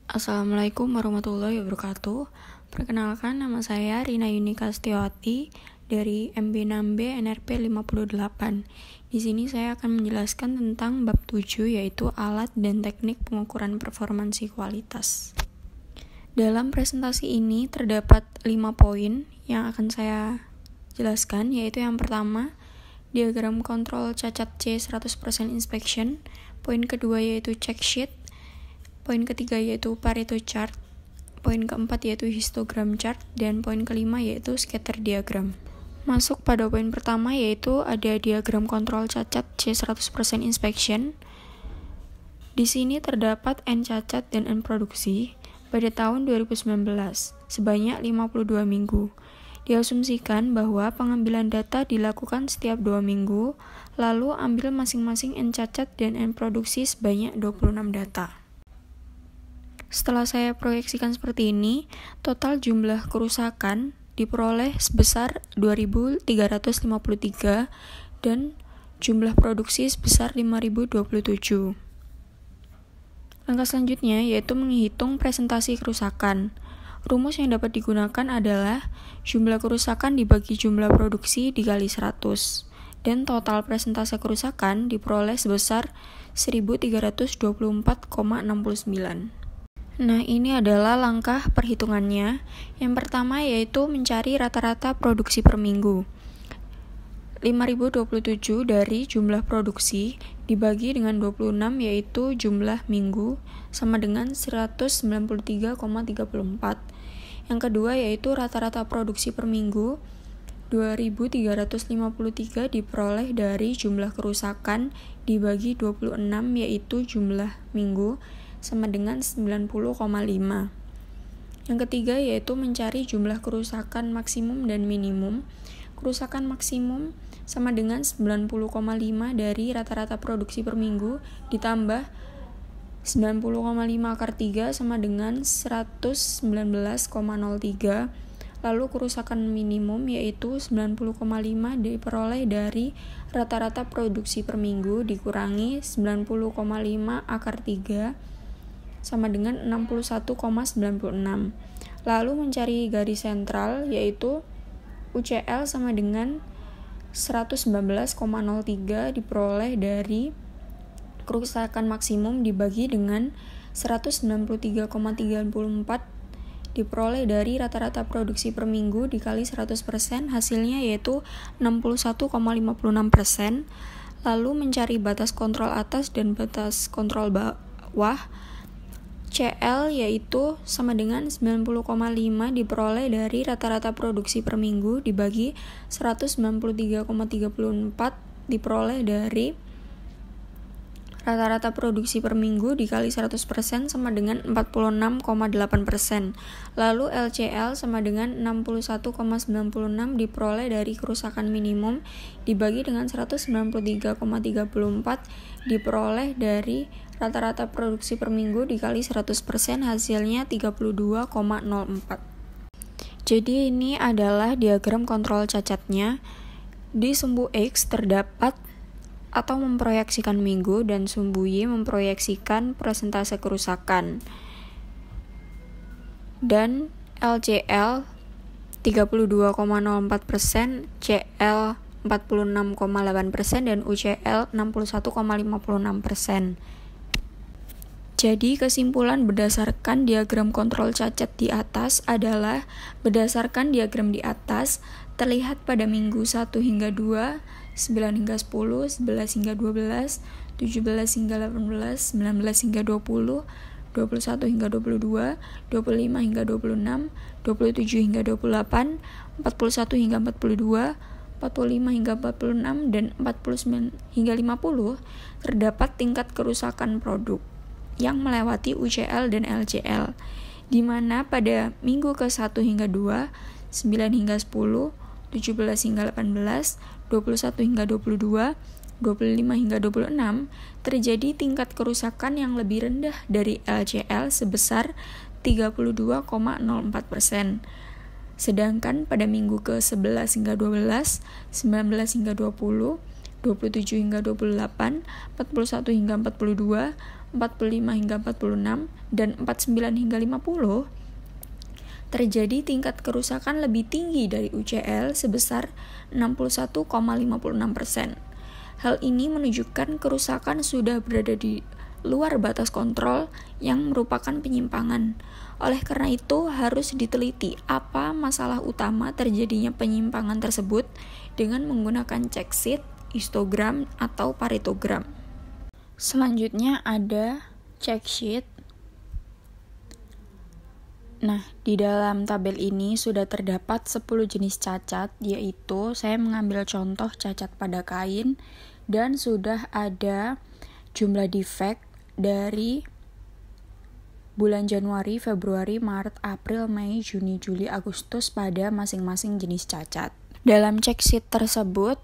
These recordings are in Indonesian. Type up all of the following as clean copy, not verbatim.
Assalamualaikum warahmatullahi wabarakatuh. Perkenalkan, nama saya Rina Yunika Setiawati dari MB6B NRP 58. Di sini saya akan menjelaskan tentang bab 7, yaitu alat dan teknik pengukuran performansi kualitas. Dalam presentasi ini terdapat 5 poin yang akan saya jelaskan, yaitu yang pertama, diagram kontrol cacat C 100% inspection. Poin kedua yaitu check sheet. Poin ketiga yaitu Pareto chart, poin keempat yaitu histogram chart, dan poin kelima yaitu scatter diagram. Masuk pada poin pertama yaitu ada diagram kontrol cacat C 100% inspection. Di sini terdapat N cacat dan N produksi pada tahun 2019 sebanyak 52 minggu. Diasumsikan bahwa pengambilan data dilakukan setiap 2 minggu, lalu ambil masing-masing N cacat dan N produksi sebanyak 26 data. Setelah saya proyeksikan seperti ini, total jumlah kerusakan diperoleh sebesar 2.353 dan jumlah produksi sebesar 5.027. Langkah selanjutnya yaitu menghitung presentasi kerusakan. Rumus yang dapat digunakan adalah jumlah kerusakan dibagi jumlah produksi dikali 100, dan total presentase kerusakan diperoleh sebesar 1.324,69. Nah, ini adalah langkah perhitungannya. Yang pertama yaitu mencari rata-rata produksi per minggu. 5.027 dari jumlah produksi dibagi dengan 26 yaitu jumlah minggu sama dengan 193,34. Yang kedua yaitu rata-rata produksi per minggu. 2.353 diperoleh dari jumlah kerusakan dibagi 26 yaitu jumlah minggu sama dengan 90,5. Yang ketiga yaitu mencari jumlah kerusakan maksimum dan minimum. Kerusakan maksimum sama dengan 90,5 dari rata-rata produksi per minggu ditambah 90,5 akar 3 sama dengan 119,03. Lalu kerusakan minimum yaitu 90,5 diperoleh dari rata-rata produksi per minggu dikurangi 90,5 akar 3 sama dengan 61,96. Lalu mencari garis sentral yaitu UCL sama dengan 119,03 diperoleh dari kerusakan maksimum dibagi dengan 193,34 diperoleh dari rata-rata produksi per minggu dikali 100%, hasilnya yaitu 61,56%. Lalu mencari batas kontrol atas dan batas kontrol bawah. CL yaitu sama dengan 90,5 diperoleh dari rata-rata produksi per minggu dibagi 193,34 diperoleh dari rata-rata produksi per minggu dikali 100% sama dengan 46,8%. Lalu LCL sama dengan 61,96 diperoleh dari kerusakan minimum dibagi dengan 193,34 diperoleh dari rata-rata produksi per minggu dikali 100%, hasilnya 32,04. Jadi ini adalah diagram kontrol cacatnya. Di sumbu X terdapat atau memproyeksikan minggu dan sumbu Y memproyeksikan persentase kerusakan. Dan LCL 32,04%, CL 46,8% dan UCL 61,56%. Jadi kesimpulan berdasarkan diagram kontrol cacat di atas adalah berdasarkan diagram di atas terlihat pada minggu 1 hingga 2, 9 hingga 10, 11 hingga 12, 17 hingga 18, 19 hingga 20, 21 hingga 22, 25 hingga 26, 27 hingga 28, 41 hingga 42, 45 hingga 46, dan 49 hingga 50 terdapat tingkat kerusakan produk yang melewati UCL dan LCL, di mana pada minggu ke-1 hingga 2, 9 hingga 10, 17 hingga 18, 21 hingga 22, 25 hingga 26 terjadi tingkat kerusakan yang lebih rendah dari LCL sebesar 32,04%. Sedangkan pada minggu ke-11 hingga 12, 19 hingga 20, 27 hingga 28, 41 hingga 42, 45 hingga 46, dan 49 hingga 50, terjadi tingkat kerusakan lebih tinggi dari UCL sebesar 61,56%. Hal ini menunjukkan kerusakan sudah berada di luar batas kontrol yang merupakan penyimpangan. Oleh karena itu, harus diteliti apa masalah utama terjadinya penyimpangan tersebut dengan menggunakan check sheet, histogram, atau paretogram. Selanjutnya ada check sheet. Nah, di dalam tabel ini sudah terdapat 10 jenis cacat, yaitu saya mengambil contoh cacat pada kain, dan sudah ada jumlah defect dari bulan Januari, Februari, Maret, April, Mei, Juni, Juli, Agustus pada masing-masing jenis cacat. Dalam check sheet tersebut,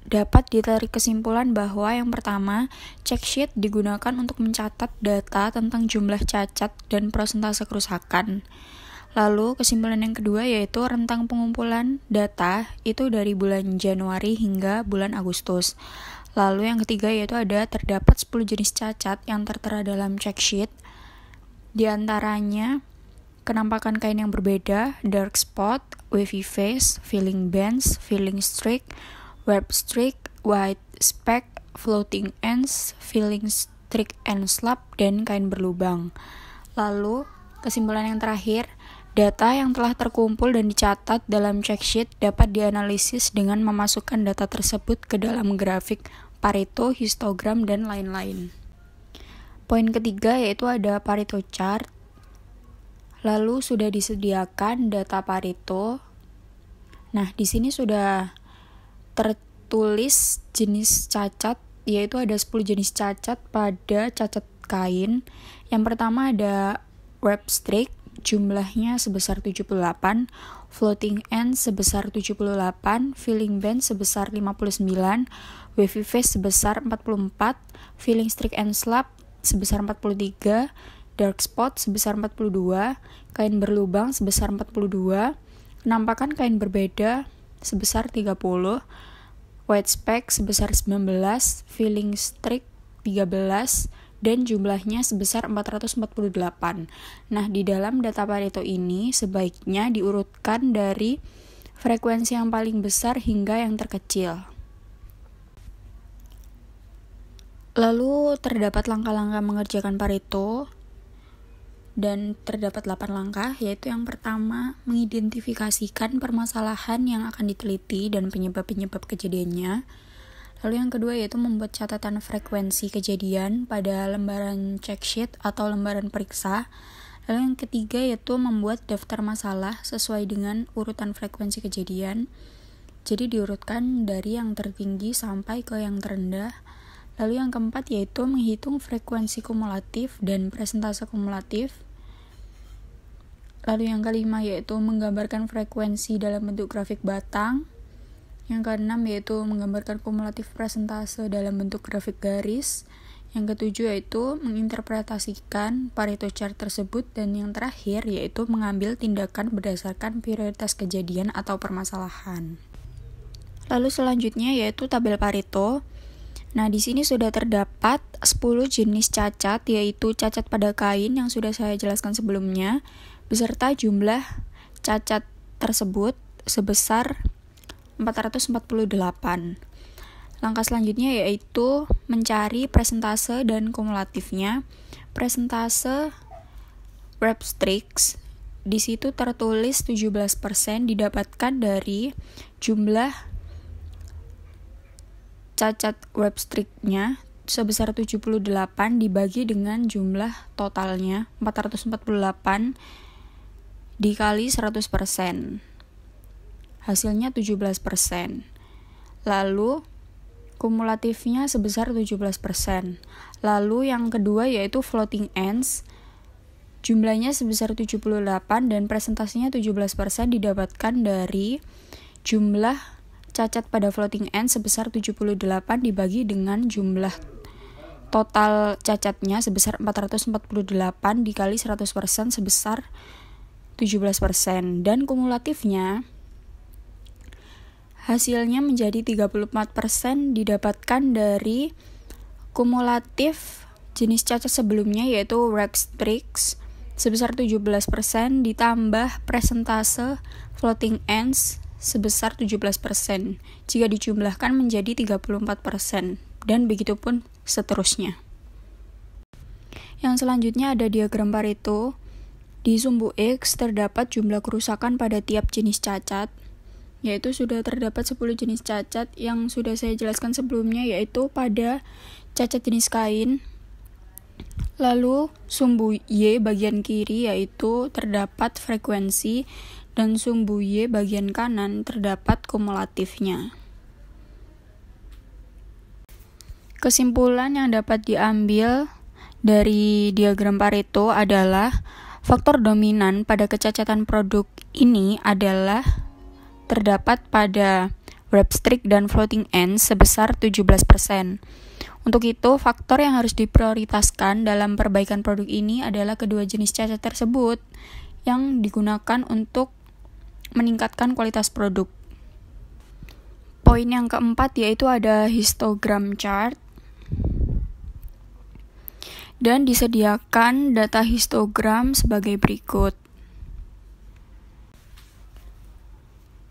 dapat ditarik kesimpulan bahwa yang pertama, check sheet digunakan untuk mencatat data tentang jumlah cacat dan persentase kerusakan. Lalu kesimpulan yang kedua yaitu rentang pengumpulan data itu dari bulan Januari hingga bulan Agustus. Lalu yang ketiga yaitu terdapat 10 jenis cacat yang tertera dalam check sheet. Di antaranya kenampakan kain yang berbeda, dark spot, wavy face, filling bands, filling streak, web streak, white speck, floating ends, filling streak and slab, dan kain berlubang. Lalu, kesimpulan yang terakhir, data yang telah terkumpul dan dicatat dalam check sheet dapat dianalisis dengan memasukkan data tersebut ke dalam grafik Pareto, histogram, dan lain-lain. Poin ketiga yaitu ada Pareto chart. Lalu sudah disediakan data Pareto. Nah, di sini sudah tertulis jenis cacat, yaitu ada 10 jenis cacat pada cacat kain. Yang pertama ada web streak, jumlahnya sebesar 78, floating end sebesar 78, filling band sebesar 59, wavy face sebesar 44, filling streak and slab sebesar 43, dark spot sebesar 42, kain berlubang sebesar 42, penampakan kain berbeda sebesar 30, white speck sebesar 19, filling streak 13, dan jumlahnya sebesar 448. Nah, di dalam data Pareto ini sebaiknya diurutkan dari frekuensi yang paling besar hingga yang terkecil. Lalu terdapat langkah-langkah mengerjakan Pareto, dan terdapat 8 langkah, yaitu yang pertama, mengidentifikasikan permasalahan yang akan diteliti dan penyebab-penyebab kejadiannya. Lalu yang kedua yaitu membuat catatan frekuensi kejadian pada lembaran check sheet atau lembaran periksa. Lalu yang ketiga yaitu membuat daftar masalah sesuai dengan urutan frekuensi kejadian. Jadi diurutkan dari yang tertinggi sampai ke yang terendah. Lalu yang keempat yaitu menghitung frekuensi kumulatif dan presentase kumulatif. Lalu yang kelima yaitu menggambarkan frekuensi dalam bentuk grafik batang. Yang keenam yaitu menggambarkan kumulatif presentase dalam bentuk grafik garis. Yang ketujuh yaitu menginterpretasikan Pareto chart tersebut. Dan yang terakhir yaitu mengambil tindakan berdasarkan prioritas kejadian atau permasalahan. Lalu selanjutnya yaitu tabel Pareto. Nah, di sini sudah terdapat 10 jenis cacat, yaitu cacat pada kain yang sudah saya jelaskan sebelumnya, beserta jumlah cacat tersebut sebesar 448. Langkah selanjutnya yaitu mencari presentase dan kumulatifnya. Presentase web streaks, di situ tertulis 17% didapatkan dari jumlah cacat web streak-nya sebesar 78 dibagi dengan jumlah totalnya 448 dikali 100%. Hasilnya 17%. Lalu kumulatifnya sebesar 17%. Lalu yang kedua yaitu floating ends. Jumlahnya sebesar 78 dan presentasinya 17% didapatkan dari jumlah cacat pada floating end sebesar 78 dibagi dengan jumlah total cacatnya sebesar 448 dikali 100% sebesar 17%. Dan kumulatifnya hasilnya menjadi 34% didapatkan dari kumulatif jenis cacat sebelumnya yaitu Rextrix sebesar 17% ditambah persentase floating ends sebesar 17%. Jika dijumlahkan menjadi 34% dan begitu pun seterusnya. Yang selanjutnya ada diagram Pareto. Di sumbu X terdapat jumlah kerusakan pada tiap jenis cacat, yaitu sudah terdapat 10 jenis cacat yang sudah saya jelaskan sebelumnya, yaitu pada cacat jenis kain. Lalu sumbu Y bagian kiri yaitu terdapat frekuensi dan sumbu Y bagian kanan terdapat kumulatifnya. Kesimpulan yang dapat diambil dari diagram Pareto adalah faktor dominan pada kecacatan produk ini adalah terdapat pada Rextrix dan floating ends sebesar 17%. Untuk itu, faktor yang harus diprioritaskan dalam perbaikan produk ini adalah kedua jenis cacat tersebut yang digunakan untuk meningkatkan kualitas produk. Poin yang keempat yaitu ada histogram chart. Dan disediakan data histogram sebagai berikut.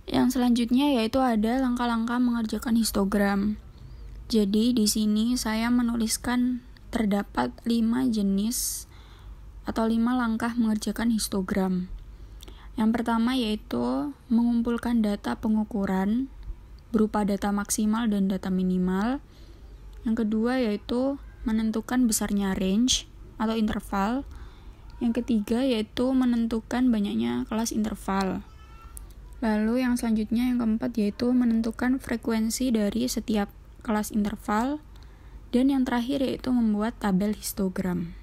Yang selanjutnya yaitu ada langkah-langkah mengerjakan histogram. Jadi di sini saya menuliskan terdapat 5 jenis atau 5 langkah mengerjakan histogram. Yang pertama yaitu mengumpulkan data pengukuran berupa data maksimal dan data minimal. Yang kedua yaitu menentukan besarnya range atau interval. Yang ketiga yaitu menentukan banyaknya kelas interval. Lalu yang selanjutnya yang keempat yaitu menentukan frekuensi dari setiap kelas interval, dan yang terakhir yaitu membuat tabel histogram.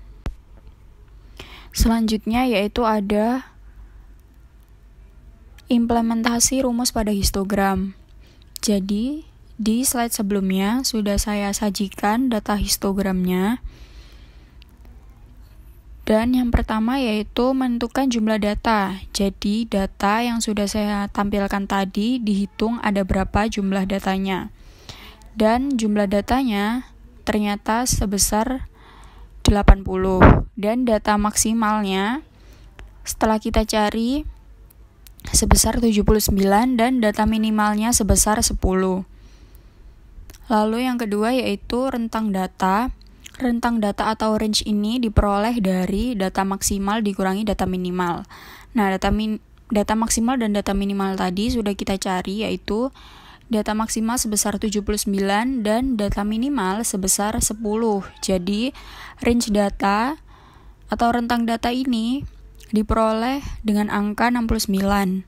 Selanjutnya yaitu ada implementasi rumus pada histogram. Jadi di slide sebelumnya sudah saya sajikan data histogramnya. Dan yang pertama yaitu menentukan jumlah data. Jadi data yang sudah saya tampilkan tadi dihitung ada berapa jumlah datanya. Dan jumlah datanya ternyata sebesar 80. Dan data maksimalnya setelah kita cari sebesar 79 dan data minimalnya sebesar 10. Lalu yang kedua yaitu rentang data. Rentang data atau range ini diperoleh dari data maksimal dikurangi data minimal. Nah, data maksimal dan data minimal tadi sudah kita cari, yaitu data maksimal sebesar 79 dan data minimal sebesar 10. Jadi, range data atau rentang data ini diperoleh dengan angka 69.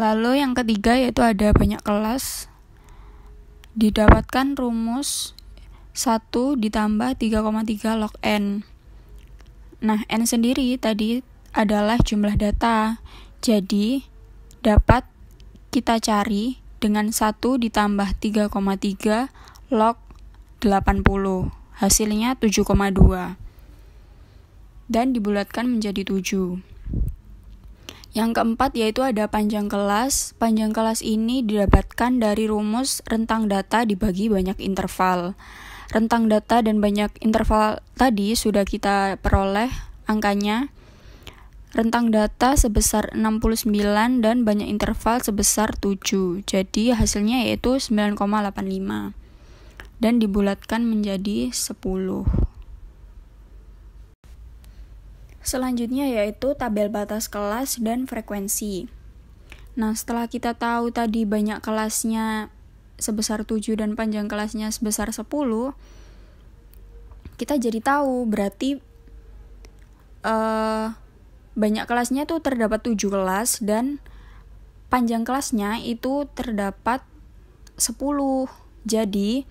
Lalu yang ketiga yaitu ada banyak kelas. Didapatkan rumus 1 ditambah 3,3 log n. Nah, n sendiri tadi adalah jumlah data. Jadi, dapat kita cari dengan 1 ditambah 3,3 log 80. Hasilnya 7,2. Dan dibulatkan menjadi 7. Yang keempat yaitu ada panjang kelas. Panjang kelas ini didapatkan dari rumus rentang data dibagi banyak interval. Rentang data dan banyak interval tadi sudah kita peroleh angkanya. Rentang data sebesar 69 dan banyak interval sebesar 7. Jadi hasilnya yaitu 9,85. Dan dibulatkan menjadi 10. Selanjutnya yaitu tabel batas kelas dan frekuensi. Nah, setelah kita tahu tadi banyak kelasnya sebesar 7 dan panjang kelasnya sebesar 10, kita jadi tahu berarti banyak kelasnya tuh terdapat 7 kelas dan panjang kelasnya itu terdapat 10. Jadi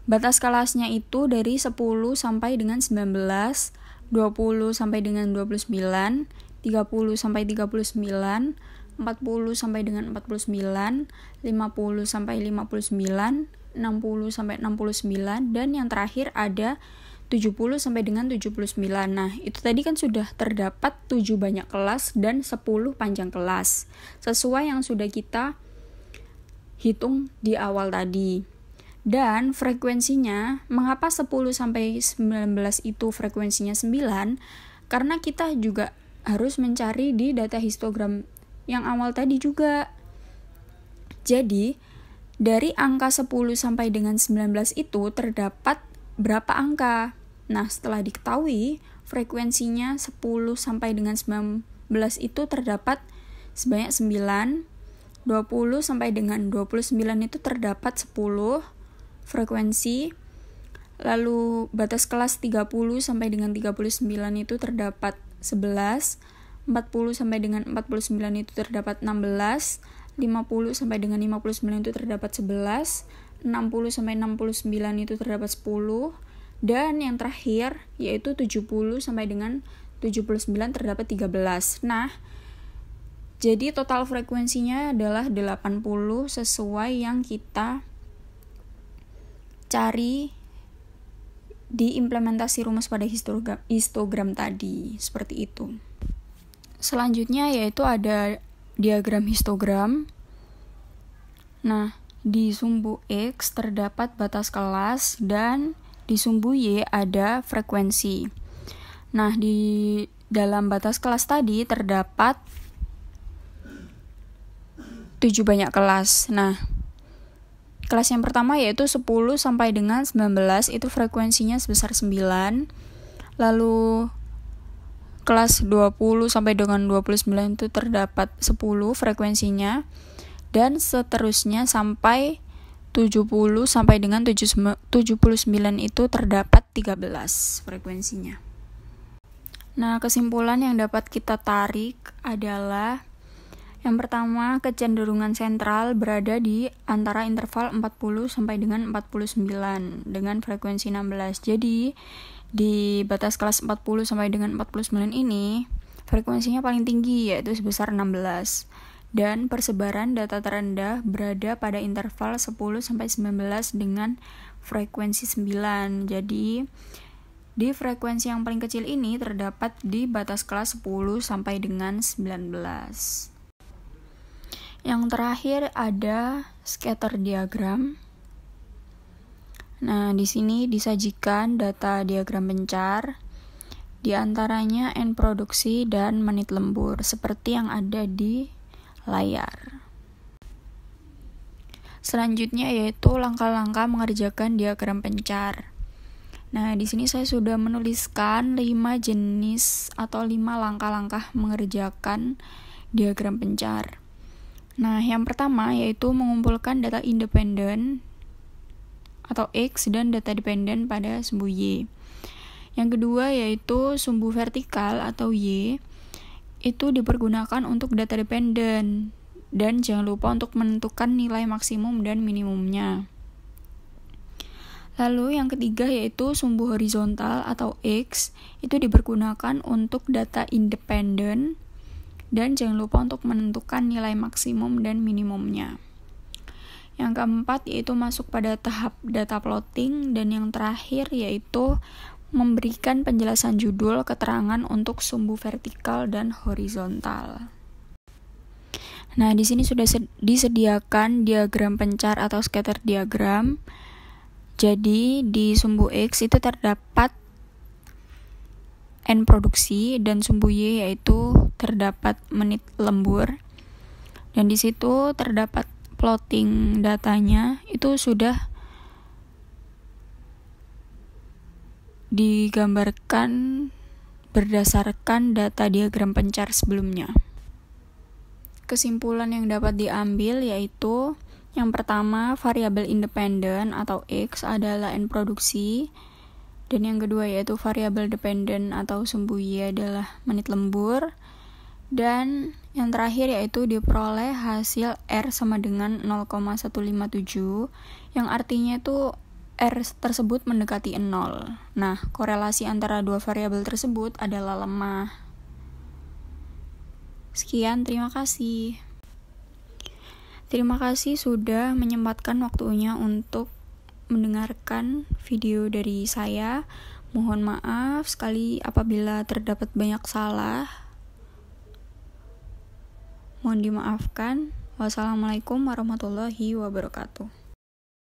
batas kelasnya itu dari 10 sampai dengan 19, 20 sampai dengan 29, 30 sampai 39, 40 sampai dengan 49, 50 sampai 59, 60 sampai 69, dan yang terakhir ada 70 sampai dengan 79. Nah, itu tadi kan sudah terdapat 7 banyak kelas dan 10 panjang kelas. Sesuai yang sudah kita hitung di awal tadi. Dan frekuensinya, mengapa 10 sampai 19 itu frekuensinya 9? Karena kita juga harus mencari di data histogram yang awal tadi juga. Jadi, dari angka 10 sampai dengan 19 itu terdapat berapa angka? Nah, setelah diketahui, frekuensinya 10 sampai dengan 19 itu terdapat sebanyak 9, 20 sampai dengan 29 itu terdapat 10 frekuensi, lalu batas kelas 30 sampai dengan 39 itu terdapat 11, 40 sampai dengan 49 itu terdapat 16, 50 sampai dengan 59 itu terdapat 11, 60 sampai 69 itu terdapat 10, dan yang terakhir yaitu 70 sampai dengan 79 terdapat 13. Nah, jadi total frekuensinya adalah 80 sesuai yang kita cari di implementasi rumus pada histogram tadi, seperti itu. Selanjutnya yaitu ada diagram histogram. Nah, di sumbu X terdapat batas kelas dan di sumbu Y ada frekuensi. Nah, di dalam batas kelas tadi terdapat 7 banyak kelas. Nah, kelas yang pertama yaitu 10 sampai dengan 19 itu frekuensinya sebesar 9. Lalu kelas 20 sampai dengan 29 itu terdapat 10 frekuensinya. Dan seterusnya sampai 70 sampai dengan 79 itu terdapat 13 frekuensinya. Nah, kesimpulan yang dapat kita tarik adalah yang pertama, kecenderungan sentral berada di antara interval 40 sampai dengan 49 dengan frekuensi 16. Jadi, di batas kelas 40 sampai dengan 49 ini, frekuensinya paling tinggi yaitu sebesar 16. Dan persebaran data terendah berada pada interval 10 sampai 19 dengan frekuensi 9. Jadi, di frekuensi yang paling kecil ini terdapat di batas kelas 10 sampai dengan 19. Yang terakhir ada scatter diagram. Nah, di sini disajikan data diagram pencar, di antaranya N produksi dan menit lembur, seperti yang ada di layar. Selanjutnya yaitu langkah-langkah mengerjakan diagram pencar. Nah, di sini saya sudah menuliskan 5 jenis atau 5 langkah-langkah mengerjakan diagram pencar. Nah, yang pertama yaitu mengumpulkan data independen atau X dan data dependen pada sumbu Y. Yang kedua yaitu sumbu vertikal atau Y itu dipergunakan untuk data dependen dan jangan lupa untuk menentukan nilai maksimum dan minimumnya. Lalu yang ketiga yaitu sumbu horizontal atau X itu dipergunakan untuk data independen dan jangan lupa untuk menentukan nilai maksimum dan minimumnya. Yang keempat yaitu masuk pada tahap data plotting, dan yang terakhir yaitu memberikan penjelasan judul keterangan untuk sumbu vertikal dan horizontal. Nah, di sini sudah disediakan diagram pencar atau scatter diagram. Jadi di sumbu X itu terdapat N produksi dan sumbu Y yaitu terdapat menit lembur. Dan di situ terdapat plotting datanya itu sudah digambarkan berdasarkan data diagram pencar sebelumnya. Kesimpulan yang dapat diambil yaitu yang pertama, variabel independen atau X adalah N produksi. Dan yang kedua yaitu variabel dependen atau sumbu Y adalah menit lembur. Dan yang terakhir yaitu diperoleh hasil R sama dengan 0,157 yang artinya itu R tersebut mendekati 0. Nah, korelasi antara dua variabel tersebut adalah lemah. Sekian, terima kasih. Terima kasih sudah menyempatkan waktunya untuk mendengarkan video dari saya. Mohon maaf sekali apabila terdapat banyak salah. Mohon dimaafkan. Wassalamualaikum warahmatullahi wabarakatuh.